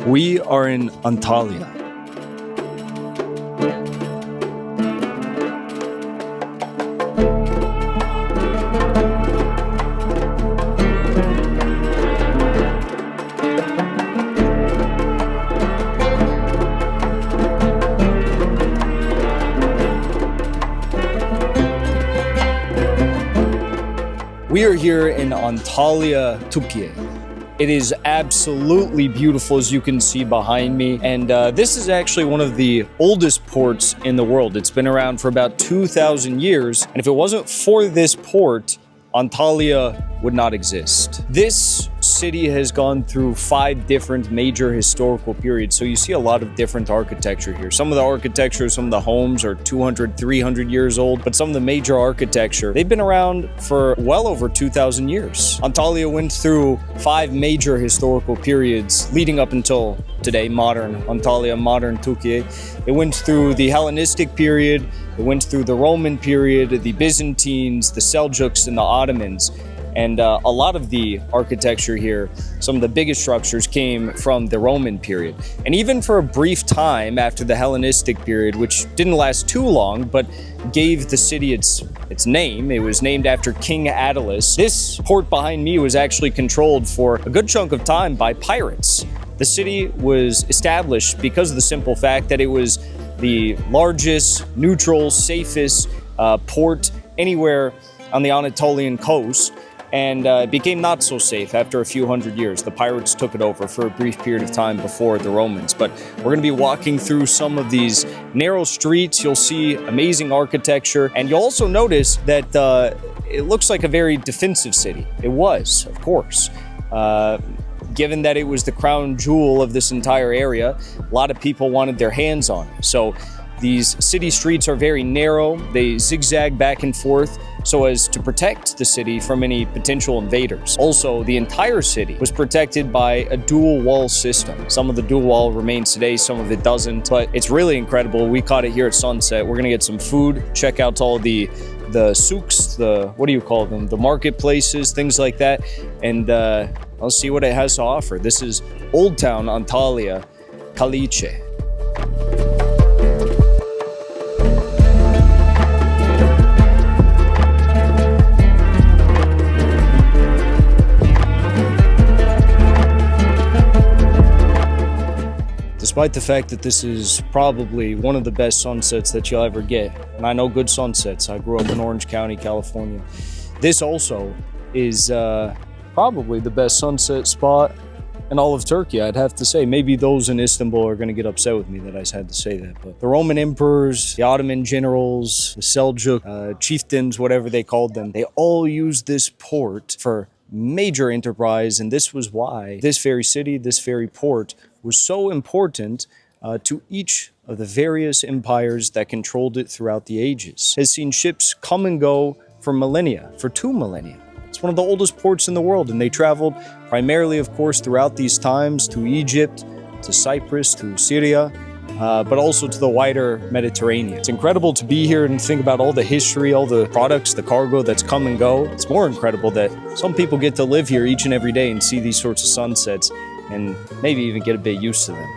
We are in Antalya. We are here in Antalya, Türkiye. It is absolutely beautiful, as you can see behind me. And this is actually one of the oldest ports in the world. It's been around for about 2,000 years. And if it wasn't for this port, Antalya would not exist. This city has gone through 5 different major historical periods. So you see a lot of different architecture here. Some of the architecture, some of the homes are 200, 300 years old, but some of the major architecture, they've been around for well over 2,000 years. Antalya went through 5 major historical periods leading up until today, modern Antalya, modern Türkiye. It went through the Hellenistic period, it went through the Roman period, the Byzantines, the Seljuks, and the Ottomans. And a lot of the architecture here, some of the biggest structures came from the Roman period. And even for a brief time after the Hellenistic period, which didn't last too long, but gave the city its name. It was named after King Attalus. This port behind me was actually controlled for a good chunk of time by pirates. The city was established because of the simple fact that it was the largest, neutral, safest port anywhere on the Anatolian coast. And it became not so safe after a few hundred years. The pirates took it over for a brief period of time before the Romans. But we're going to be walking through some of these narrow streets. You'll see amazing architecture. And you'll also notice that it looks like a very defensive city. It was, of course. Given that it was the crown jewel of this entire area, a lot of people wanted their hands on it. So these city streets are very narrow. They zigzag back and forth so as to protect the city from any potential invaders. Also, the entire city was protected by a dual wall system. Some of the dual wall remains today, some of it doesn't, but it's really incredible. We caught it here at sunset. We're gonna get some food, check out all the souks, what do you call them? The marketplaces, things like that. And I'll see what it has to offer. This is Old Town Antalya, Kaleiçi. Despite the fact that this is probably one of the best sunsets that you'll ever get, and I know good sunsets, I grew up in Orange County, California, this also is probably the best sunset spot in all of Turkey, I'd have to say. Maybe those in Istanbul are going to get upset with me that I had to say that, but the Roman emperors, the Ottoman generals, the Seljuk chieftains, whatever they called them, they all used this port for major enterprise, and this was why this very city, this very port, was so important to each of the various empires that controlled it throughout the ages. Has seen ships come and go for millennia, for 2 millennia. It's one of the oldest ports in the world, and they traveled primarily, of course, throughout these times to Egypt, to Cyprus, to Syria, but also to the wider Mediterranean. It's incredible to be here and think about all the history, all the products, the cargo that's come and go. It's more incredible that some people get to live here each and every day and see these sorts of sunsets and maybe even get a bit used to them.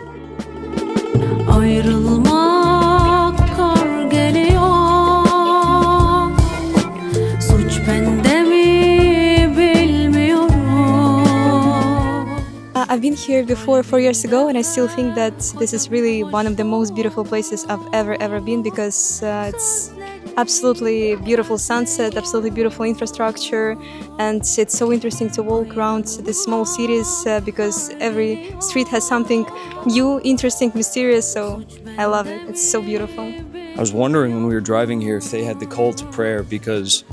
Ayrılmak kar geliyor. Suç bende mi bilmiyorum. I've been here before 4 years ago, and I still think that this is really one of the most beautiful places I've ever been, because it's absolutely beautiful sunset, absolutely beautiful infrastructure, and it's so interesting to walk around these small cities because every street has something new, interesting, mysterious, so I love it. It's so beautiful. I was wondering when we were driving here if they had the call to prayer, because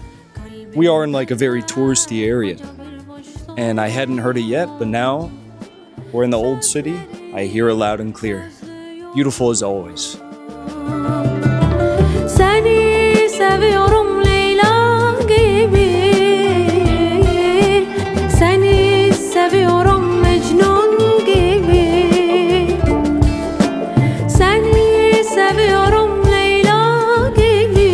we are in like a very touristy area, and I hadn't heard it yet, but now we're in the old city. I hear it loud and clear. Beautiful as always. Seviyorum Leyla gibi. Seni seviyorum Mecnun gibi. Seni seviyorum Leyla gibi.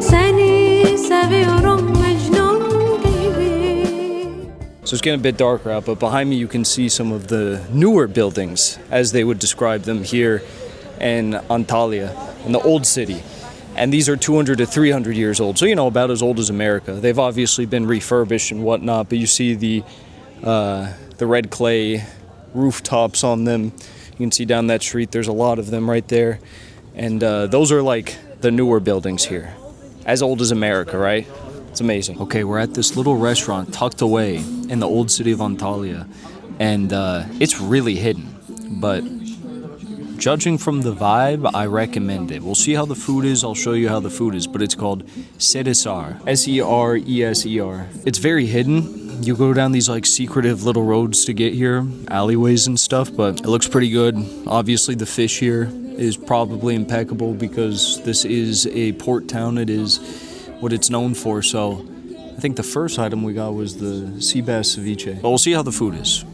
Seni seviyorum Mecnun gibi. So it's getting a bit darker out, but behind me you can see some of the newer buildings, as they would describe them here in Antalya, in the old city. And these are 200 to 300 years old, so about as old as America. They've obviously been refurbished and whatnot, but you see the red clay rooftops on them. You can see down that street, there's a lot of them right there. And those are like the newer buildings here. As old as America, right? It's amazing. Okay, we're at this little restaurant tucked away in the old city of Antalya. And it's really hidden, but judging from the vibe, I recommend it. We'll see how the food is. I'll show you how the food is, but it's called Sereser. Sereser. It's very hidden. You go down these like secretive little roads to get here, alleyways and stuff, but it looks pretty good. Obviously the fish here is probably impeccable because this is a port town. It is what it's known for, so I think the first item we got was the sea bass ceviche. But we'll see how the food is.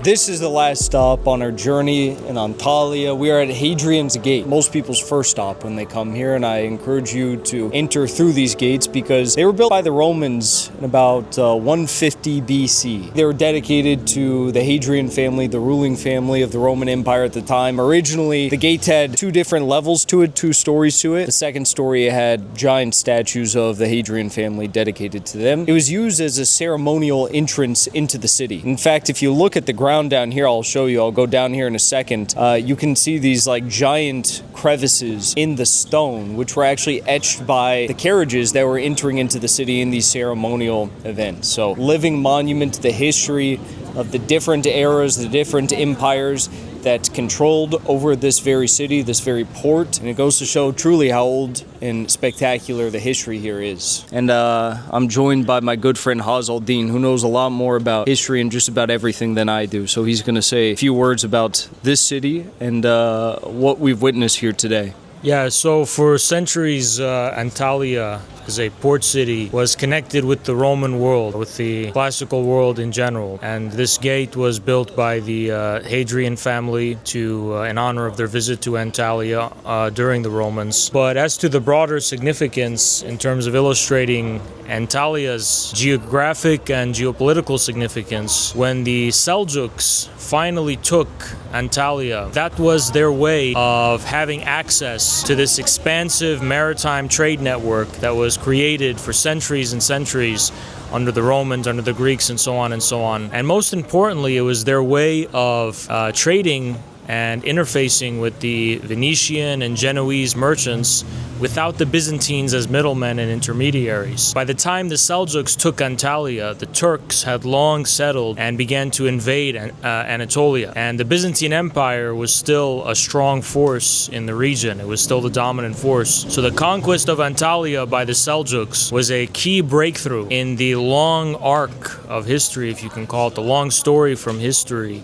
This is the last stop on our journey in Antalya. We are at Hadrian's Gate, most people's first stop when they come here, and I encourage you to enter through these gates because they were built by the Romans in about 150 BC. They were dedicated to the Hadrian family, the ruling family of the Roman Empire at the time. Originally, the gate had two different levels to it, 2 stories to it. The second story had giant statues of the Hadrian family dedicated to them. It was used as a ceremonial entrance into the city. In fact, if you look at the ground down here, I'll show you, I'll go down here in a second, you can see these like giant crevices in the stone which were actually etched by the carriages that were entering into the city in these ceremonial events. So living monument to the history of the different eras, the different empires that controlled over this very city, this very port, and it goes to show truly how old and spectacular the history here is. And I'm joined by my good friend Hazaldin, who knows a lot more about history and just about everything than I do. So he's going to say a few words about this city and what we've witnessed here today. Yeah, so for centuries, Antalya, as a port city, was connected with the Roman world, with the classical world in general. And this gate was built by the Hadrian family in honor of their visit to Antalya during the Romans. But as to the broader significance in terms of illustrating Antalya's geographic and geopolitical significance, when the Seljuks finally took Antalya, that was their way of having access to this expansive maritime trade network that was created for centuries and centuries under the Romans, under the Greeks, and so on and so on. And most importantly, it was their way of trading and interfacing with the Venetian and Genoese merchants without the Byzantines as middlemen and intermediaries. By the time the Seljuks took Antalya, the Turks had long settled and began to invade Anatolia. And the Byzantine Empire was still a strong force in the region. It was still the dominant force. So the conquest of Antalya by the Seljuks was a key breakthrough in the long arc of history, if you can call it, the long story from history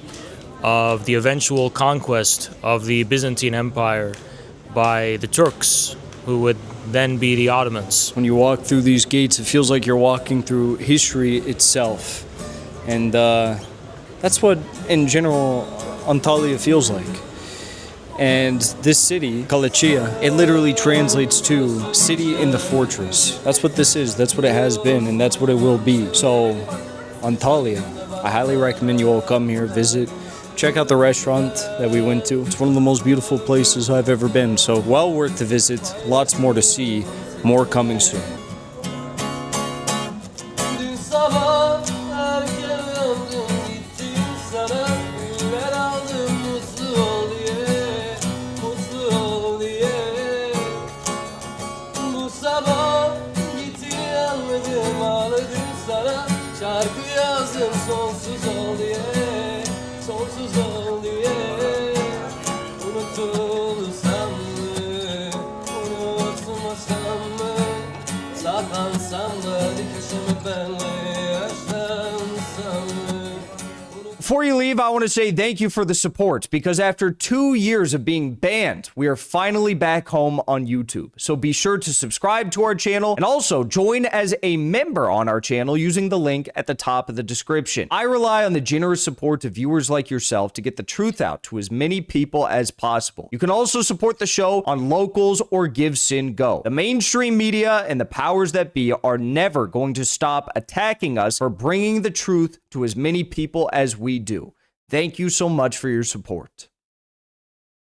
of the eventual conquest of the Byzantine Empire by the Turks, who would then be the Ottomans. When you walk through these gates, it feels like you're walking through history itself. And that's what, in general, Antalya feels like. And this city, Kaleiçi, it literally translates to city in the fortress. That's what this is, that's what it has been, and that's what it will be. So, Antalya, I highly recommend you all come here, visit. Check out the restaurant that we went to. It's one of the most beautiful places I've ever been, so well worth the visit. Lots more to see, more coming soon. Before you leave, I want to say thank you for the support, because after 2 years of being banned, we are finally back home on YouTube. So be sure to subscribe to our channel and also join as a member on our channel using the link at the top of the description. I rely on the generous support of viewers like yourself to get the truth out to as many people as possible. You can also support the show on Locals or Give Sin Go. The mainstream media and the powers that be are never going to stop attacking us for bringing the truth to as many people as we do. Thank you so much for your support.